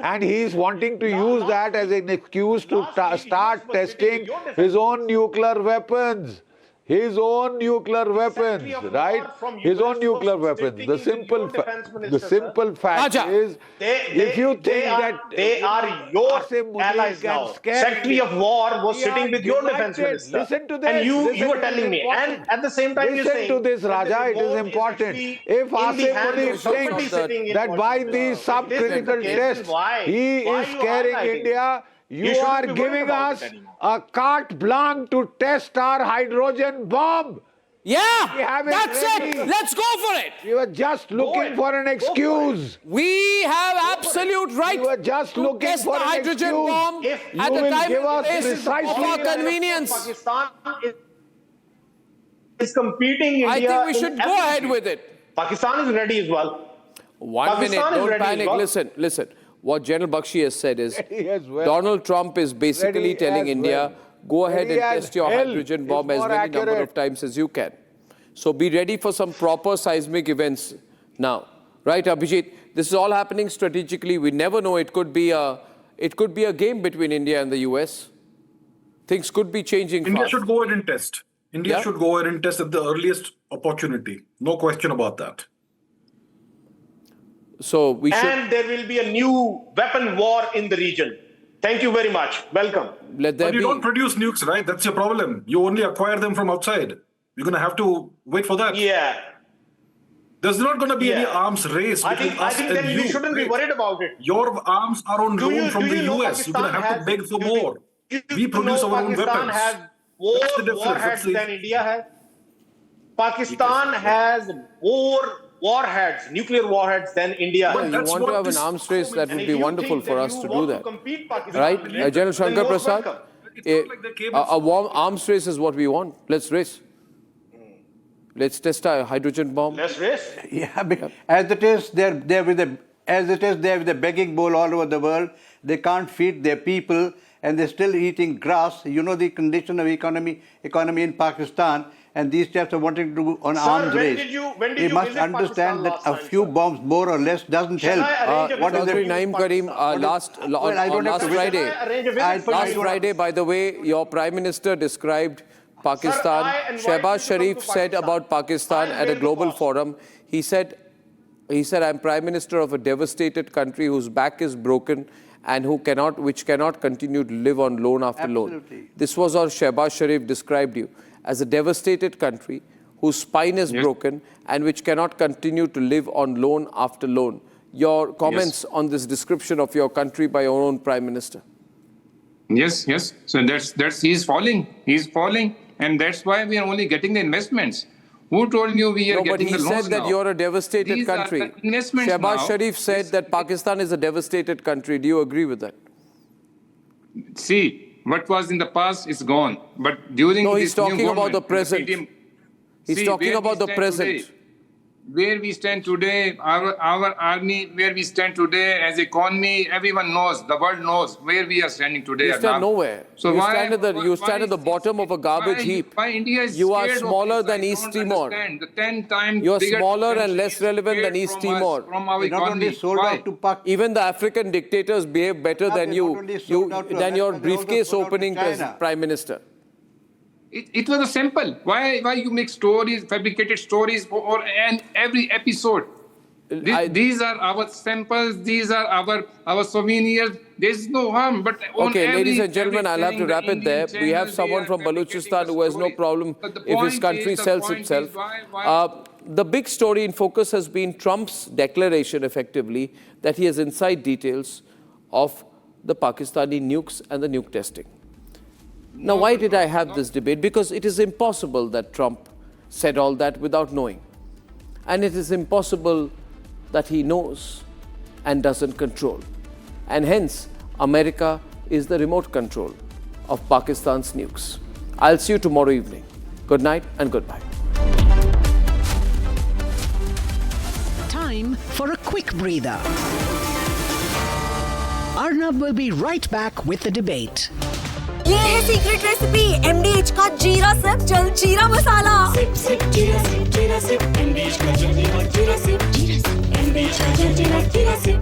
And he's wanting to use that as an excuse to start testing his own nuclear weapons. His own nuclear weapons, right? His own nuclear weapons. The simple fact is, if you think that they are your allies now. Secretary of War was sitting with your defense minister. Listen to this. And you were telling me. And at the same time, you're saying... Listen to this, Raja. It is important. If Asim Munir thinks that by these subcritical tests, he is scaring India, you are giving us a carte blanche to test our hydrogen bomb. Yeah, that's it. Let's go for it. We were just looking for an excuse. We have absolute right we were just to looking test for the an hydrogen excuse. bomb at the time and place of our convenience. Pakistan is competing India. I think we should go ahead with it. Pakistan is ready as well. 1 minute, don't panic. Well. Listen. What General Bakshi has said is, Donald Trump is basically telling India, go ahead and test your hydrogen bomb as many number of times as you can. So be ready for some proper seismic events now. Right, Abhijit? This is all happening strategically. We never know. It could be a game between India and the US. Things could be changing India fast. should go ahead and test. India should go ahead and test at the earliest opportunity. No question about that. So we should... And there will be a new weapon war in the region. Thank you very much. Welcome. But you don't produce nukes, right? That's your problem. You only acquire them from outside. You're going to have to wait for that. Yeah. There's not going to be any arms race between us and you. I think we shouldn't be worried about it. Your arms are on loan from the US. You're going to have to beg for more. We produce our own weapons. more warheads than India has. Pakistan has more warheads, nuclear warheads than India. You want to have an arms race, that would be wonderful for us to do that. Right? General Shankar Prasad, a warm arms race is what we want. Let's race. Let's test a hydrogen bomb. Let's race. Yeah, as it is, they're with a begging bowl all over the world. They can't feed their people, and they're still eating grass. You know the condition of economy in Pakistan, and these chaps are wanting to do an arms race. They must understand that a few bombs more or less doesn't help. What is it? Naeem Karim, last Friday, by the way, your Prime Minister described Pakistan. Shehbaz Sharif said about Pakistan at a global forum, he said, I'm Prime Minister of a devastated country whose back is broken and which cannot continue to live on loan after loan. This was how Shehbaz Sharif described you, as a devastated country whose spine is broken and which cannot continue to live on loan after loan. Your comments on this description of your country by your own Prime Minister? Yes. So that's he's falling, and that's why we are only getting the investments. Who told you we are getting the loans now? But he said that you're a devastated country. Shehbaz Sharif said that Pakistan is a devastated country. Do you agree with that? See, what was in the past is gone. But during he's talking about the present. He's talking about the present. Where we stand today, our army, where we stand today as economy, everyone knows, the world knows where we are standing today. You stand nowhere. So you stand at the bottom of a garbage heap. Why India is you are smaller than East Timor. The 10 times you are smaller and less relevant than East Timor. From our economy. Even the African dictators behave better than than your briefcase opening Prime Minister. It was a simple. Why you make stories, fabricated stories and every episode? These are our samples. These are our souvenirs. There's no harm. But okay, ladies and gentlemen, I'll have to wrap it there. We have someone from Balochistan who has no problem if his country sells itself. The big story in focus has been Trump's declaration, effectively, that he has inside details of the Pakistani nukes and the nuke testing. Now, why did I have this debate? Because it is impossible that Trump said all that without knowing. And it is impossible that he knows and doesn't control. And hence, America is the remote control of Pakistan's nukes. I'll see you tomorrow evening. Good night and goodbye. Time for a quick breather. Arnab will be right back with the debate. ये है secret recipe MDH का जीरा सिर्फ जलजीरा मसाला। SIP जीरा SIP MDH का जलजीरा जीरा SIP MDH का जलजीरा जीरा सिप।